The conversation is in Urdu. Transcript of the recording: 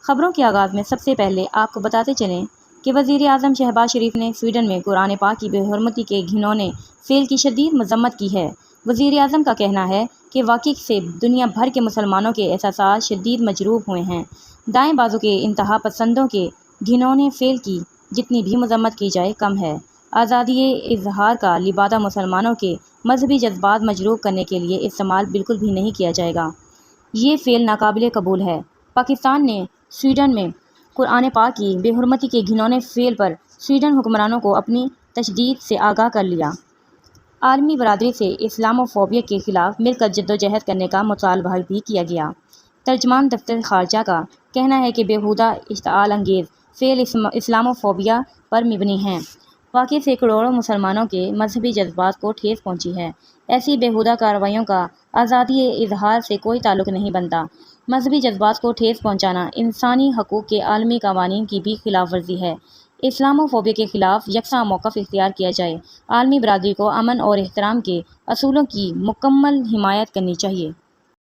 خبروں کے آغاز میں سب سے پہلے آپ کو بتاتے چلیں کہ وزیر اعظم شہباز شریف نے سویڈن میں قرآن پاک کی بے حرمتی کے گھناؤنے فعل کی شدید مذمت کی ہے۔ وزیر اعظم کا کہنا ہے کہ واقعے سے دنیا بھر کے مسلمانوں کے احساسات شدید مجروح ہوئے ہیں۔ دائیں بازو کے انتہا پسندوں کے گھناؤنے فعل کی جتنی بھی مذمت کی جائے کم ہے۔ آزادی اظہار کا لبادہ مسلمانوں کے مذہبی جذبات مجروح کرنے کے لیے استعمال بالکل بھی نہیں کیا جائے گا۔ یہ فعل ناقابل قبول ہے۔ پاکستان نے سویڈن میں قرآن پاک کی بے حرمتی کے گھناؤنے فعل پر سویڈن حکمرانوں کو اپنی تشدید سے آگاہ کر لیا۔ عالمی برادری سے اسلاموفوبیا کے خلاف مل کر جدوجہد کرنے کا مطالبہ بھی کیا گیا۔ ترجمان دفتر خارجہ کا کہنا ہے کہ بیہودہ اشتعال انگیز فعل اسلاموفوبیا پر مبنی ہیں۔ واقعے سے کروڑوں مسلمانوں کے مذہبی جذبات کو ٹھیس پہنچی ہے۔ ایسی بیہودہ کارروائیوں کا آزادی اظہار سے کوئی تعلق نہیں بنتا۔ مذہبی جذبات کو ٹھیس پہنچانا انسانی حقوق کے عالمی قوانین کی بھی خلاف ورزی ہے۔ اسلاموفوبیا کے خلاف یکساں موقف اختیار کیا جائے۔ عالمی برادری کو امن اور احترام کے اصولوں کی مکمل حمایت کرنی چاہیے۔